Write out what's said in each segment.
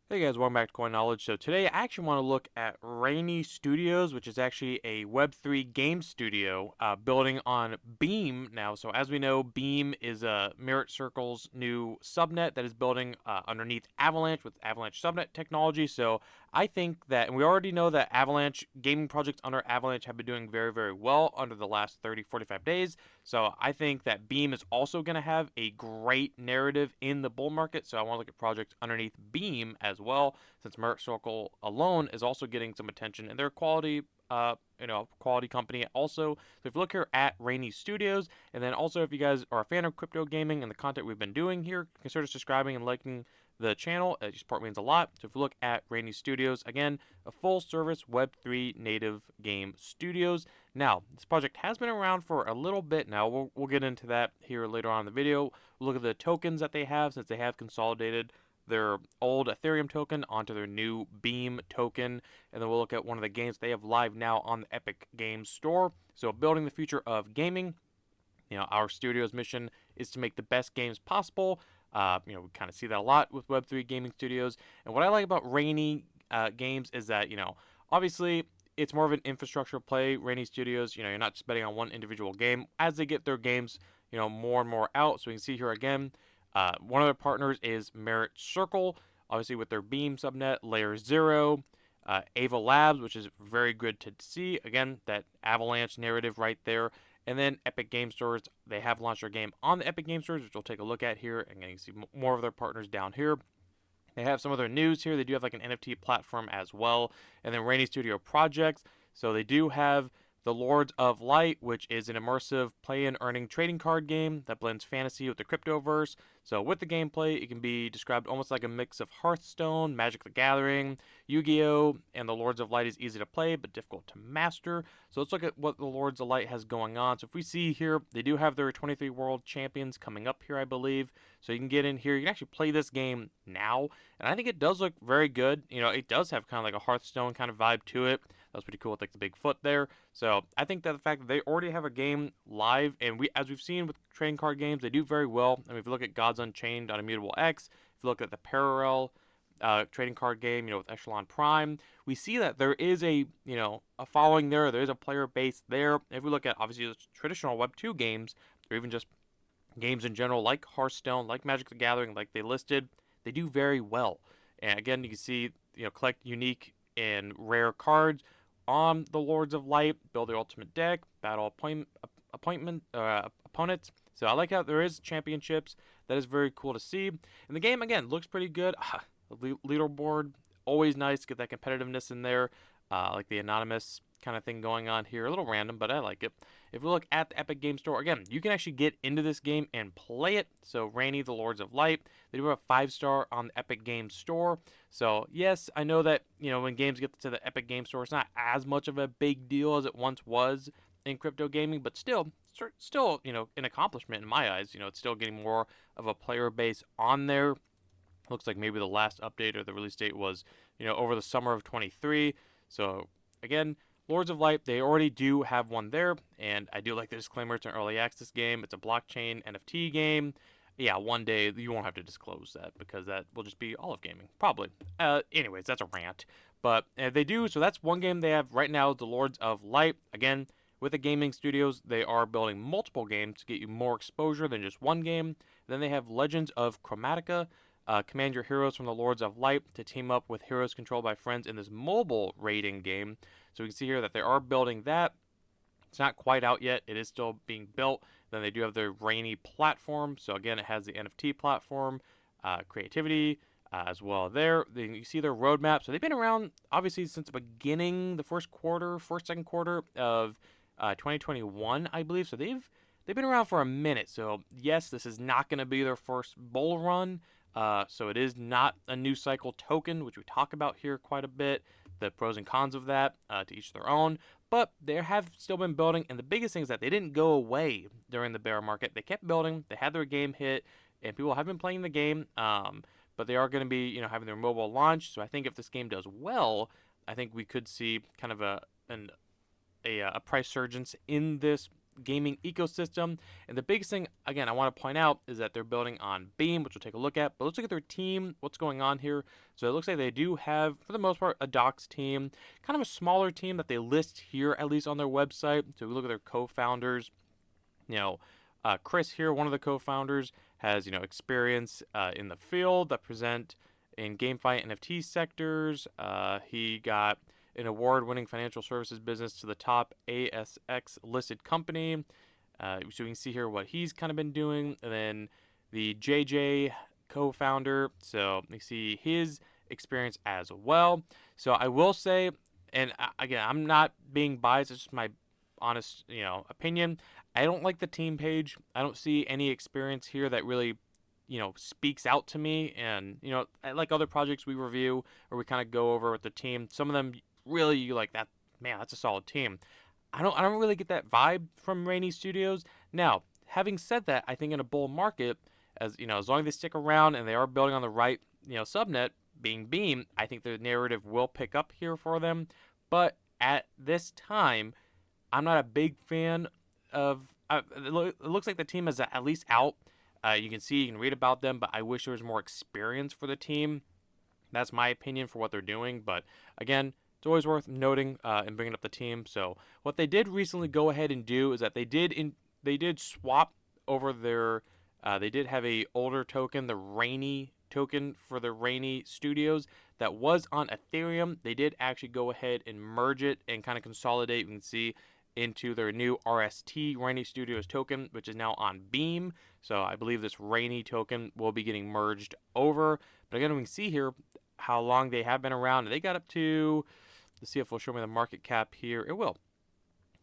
Hey guys, welcome back to Coin Knowledge. So today I actually want to look at Rainy Studios, which is actually a Web3 game studio building on Beam now. So as we know, Beam is Merit Circle's new subnet that is building underneath Avalanche with Avalanche subnet technology. So I think that, and we already know that Avalanche gaming projects under Avalanche have been doing very, very well under the last 30, 45 days. So I think that Beam is also going to have a great narrative in the bull market. So I want to look at projects underneath Beam as well, since Merit Circle alone is also getting some attention and they're quality company also. So if you look here at Rainy Studios, and then also if you guys are a fan of crypto gaming and the content we've been doing here, consider subscribing and liking the channel. Your support means a lot. So if you look at Rainy Studios, again, a full service Web3 native game studios. Now, this project has been around for a little bit now. We'll get into that here later on in the video. We'll look at the tokens that they have since they have consolidated their old Ethereum token onto their new Beam token. And then we'll look at one of the games they have live now on the Epic Games Store. So, building the future of gaming. Our studio's mission is to make the best games possible. We kind of see that a lot with Web3 gaming studios. And what I like about Rainy games is that, obviously it's more of an infrastructure play. Rainy Studios, you're not just betting on one individual game. As they get their games, more and more out. So we can see here again, one of their partners is Merit Circle, obviously with their Beam subnet, Layer Zero, Ava Labs, which is very good to see. Again, that Avalanche narrative right there. And then Epic Game Stores, they have launched their game on the Epic Game Stores, which we'll take a look at here. And you can see more of their partners down here. They have some of their news here. They do have like an NFT platform as well. And then Rainy Studio projects. So they do have the Lords of Light, which is an immersive play-in earning trading card game that blends fantasy with the cryptoverse. So with the gameplay, it can be described almost like a mix of Hearthstone, Magic the Gathering, Yu-Gi-Oh, and the Lords of Light is easy to play but difficult to master. So let's look at what the Lords of Light has going on. So if we see here, they do have their 23 World Champions coming up here, I believe. So you can get in here. You can actually play this game now, and I think it does look very good. It does have kind of like a Hearthstone kind of vibe to it. That was pretty cool with like the big foot there. So I think that the fact that they already have a game live, and as we've seen with trading card games, they do very well. I mean, if you look at Gods Unchained on Immutable X, if you look at the Parallel trading card game, with Echelon Prime, we see that there is a following there. There is a player base there. If we look at obviously the traditional Web2 games, or even just games in general, like Hearthstone, like Magic the Gathering, like they listed, they do very well. And again, you can see, collect unique and rare cards on the Lords of Light, build the ultimate deck, battle opponents. So I like how there is championships. That is very cool to see. And the game again looks pretty good. The leaderboard, always nice to get that competitiveness in there. Like the anonymous kind of thing going on here. A little random, but I like it. If we look at the Epic Game Store, again, you can actually get into this game and play it. So Rainy, the Lords of Light, they do have a 5-star on the Epic Game Store. So yes, I know that, when games get to the Epic Game Store, it's not as much of a big deal as it once was in crypto gaming, but still, an accomplishment in my eyes. It's still getting more of a player base on there. Looks like maybe the last update or the release date was, over the summer of 23. So again, Lords of Light, they already do have one there, and I do like the disclaimer. It's an early access game. It's a blockchain NFT game. Yeah, one day you won't have to disclose that because that will just be all of gaming, probably. Anyways, that's a rant. But they do, so that's one game they have right now, the Lords of Light. Again, with the gaming studios, they are building multiple games to get you more exposure than just one game. Then they have Legends of Chromatica. Command your heroes from the Lords of Light to team up with heroes controlled by friends in this mobile raiding game. So we can see here that they are building that. It's not quite out yet. It is still being built. Then they do have their Rainy platform. So again, it has the NFT platform, creativity as well there. Then you see their roadmap. So they've been around obviously since the beginning, the second quarter of 2021, I believe. So they've been around for a minute. So yes, this is not going to be their first bull run. So it is not a new cycle token, which we talk about here quite a bit. The pros and cons of that, to each their own. But they have still been building, and the biggest thing is that they didn't go away during the bear market. They kept building. They had their game hit, and people have been playing the game. But they are going to be, having their mobile launch. So I think if this game does well, I think we could see kind of a price surgence in this gaming ecosystem. And the biggest thing, again, I want to point out is that they're building on Beam, which we'll take a look at. But let's look at their team, what's going on here. So it looks like they do have, for the most part, a docs team, kind of a smaller team that they list here, at least on their website. So we look at their co-founders. Chris here, one of the co-founders, has experience in the field that present in GameFi NFT sectors. He got an award-winning financial services business to the top ASX listed company. So we can see here what he's kind of been doing. And then the JJ co-founder, so you see his experience as well. So I will say, and again, I'm not being biased, it's just my honest opinion. I don't like the team page. I don't see any experience here that really speaks out to me. And like other projects we review or we kind of go over with the team, some of them really you like that, man, that's a solid team. I don't really get that vibe from Raini Studios. Now, having said that, I think in a bull market, as long as they stick around and they are building on the right subnet, being Beam, I think the narrative will pick up here for them. But at this time, I'm not a big fan of. It looks like the team is at least out. You can read about them, but I wish there was more experience for the team. That's my opinion for what they're doing. But again, it's always worth noting and bringing up the team. So what they did recently go ahead and do is that they did swap over their. They did have a older token, the Raini token for the Raini Studios that was on Ethereum. They did actually go ahead and merge it and kind of consolidate. You can see into their new RST Raini Studios token, which is now on Beam. So I believe this Raini token will be getting merged over. But again, we can see here how long they have been around. They got up to, let's see if it'll show me the market cap here. It will.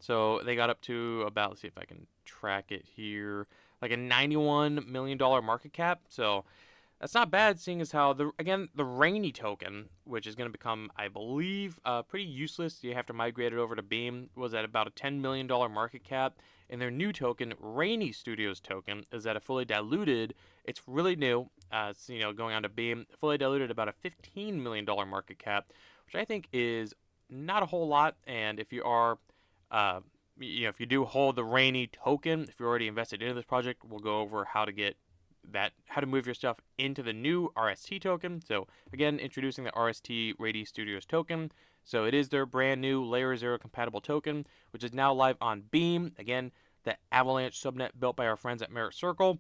So they got up to about, let's see if I can track it here, like a $91 million market cap. So that's not bad, seeing as how the Raini token, which is going to become, I believe, pretty useless. You have to migrate it over to Beam. Was at about a $10 million market cap, and their new token, Raini Studios token, is at a fully diluted. It's really new. It's going on to Beam, fully diluted, about a $15 million market cap, which I think is not a whole lot. And if you are, if you do hold the Raini token, if you're already invested into this project, we'll go over how to move your stuff into the new RST token. So again, introducing the RST Raini Studios token. So it is their brand new Layer 0 compatible token, which is now live on Beam. Again, the Avalanche subnet built by our friends at Merit Circle.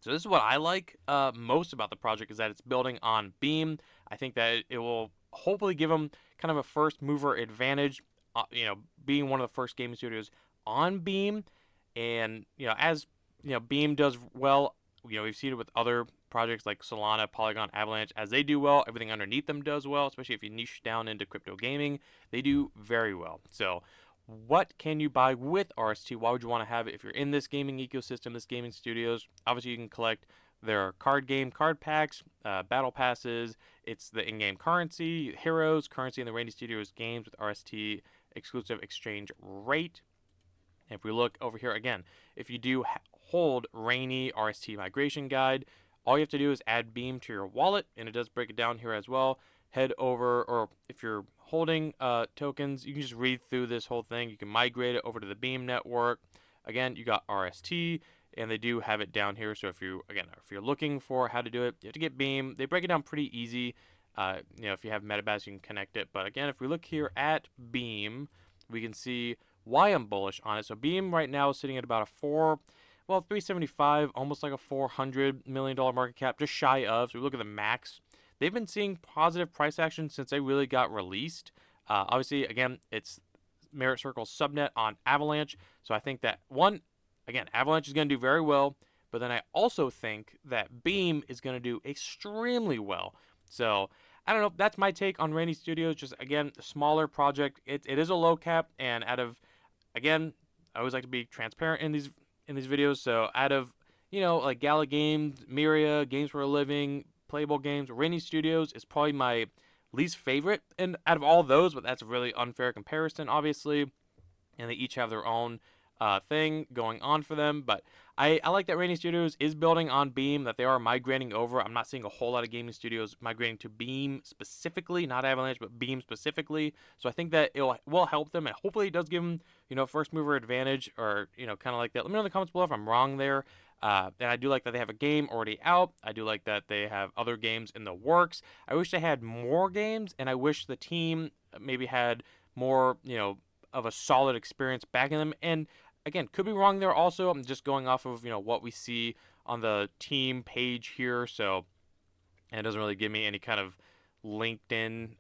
So this is what I like most about the project, is that it's building on Beam. I think that it will hopefully give them kind of a first mover advantage, being one of the first gaming studios on Beam. And, as, Beam does well, we've seen it with other projects like Solana, Polygon, Avalanche. As they do well, everything underneath them does well, especially if you niche down into crypto gaming. They do very well. So what can you buy with RST? Why would you want to have it if you're in this gaming ecosystem, this gaming studios? Obviously, you can collect their card packs, battle passes. It's the in-game currency, heroes, currency in the Raini Studios games with RST exclusive exchange rate. And if we look over here again, if you do hold Raini RST migration guide, all you have to do is add Beam to your wallet, and it does break it down here as well. Head over, or if you're holding tokens, you can just read through this whole thing. You can migrate it over to the Beam network. Again, you got RST, and they do have it down here. So if you're looking for how to do it, you have to get Beam. They break it down pretty easy. If you have MetaBask, you can connect it. But again, if we look here at Beam, we can see why I'm bullish on it. So Beam right now is sitting at about a 375, almost like a $400 million market cap, just shy of. So we look at the max. They've been seeing positive price action since they really got released. Obviously, again, it's Merit Circle's subnet on Avalanche. So I think that, Avalanche is going to do very well. But then I also think that Beam is going to do extremely well. So I don't know. That's my take on Raini Studios. Just, again, a smaller project. It is a low cap. And I always like to be transparent in these videos. So out of, like Gala Games, Miria, Games for a Living, Playable Games, Raini Studios is probably my least favorite and out of all those, but that's a really unfair comparison, obviously. And they each have their own thing going on for them. But I like that Rainy Studios is building on Beam, that they are migrating over. I'm not seeing a whole lot of gaming studios migrating to Beam specifically, not Avalanche, but Beam specifically. So I think that it will help them, and hopefully it does give them, first mover advantage, or, kind of like that. Let me know in the comments below if I'm wrong there. And I do like that they have a game already out. I do like that they have other games in the works. I wish they had more games, and I wish the team maybe had more, of a solid experience backing them. And again, could be wrong there also. I'm just going off of, what we see on the team page here. So, and it doesn't really give me any kind of LinkedIn,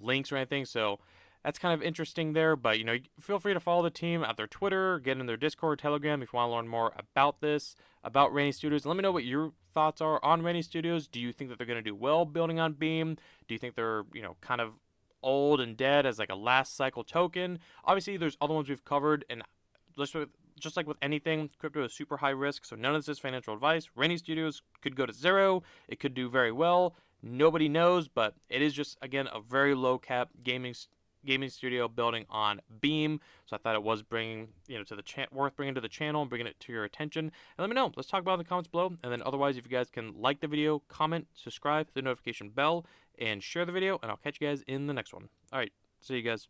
links or anything. So that's kind of interesting there. But, feel free to follow the team at their Twitter, get in their Discord, Telegram if you want to learn more about this, about Rainy Studios. Let me know what your thoughts are on Rainy Studios. Do you think that they're going to do well building on Beam? Do you think they're, kind of old and dead as like a last cycle token? Obviously, there's other ones we've covered, and just like with anything, crypto is super high risk, so none of this is financial advice. Rainy Studios could go to zero. It could do very well. Nobody knows, but it is just, again, a very low cap gaming studio building on Beam. So I thought it was bringing, to the worth bringing to the channel and bringing it to your attention. And let me know. Let's talk about it in the comments below. And then otherwise, if you guys can like the video, comment, subscribe, hit the notification bell, and share the video. And I'll catch you guys in the next one. All right. See you guys.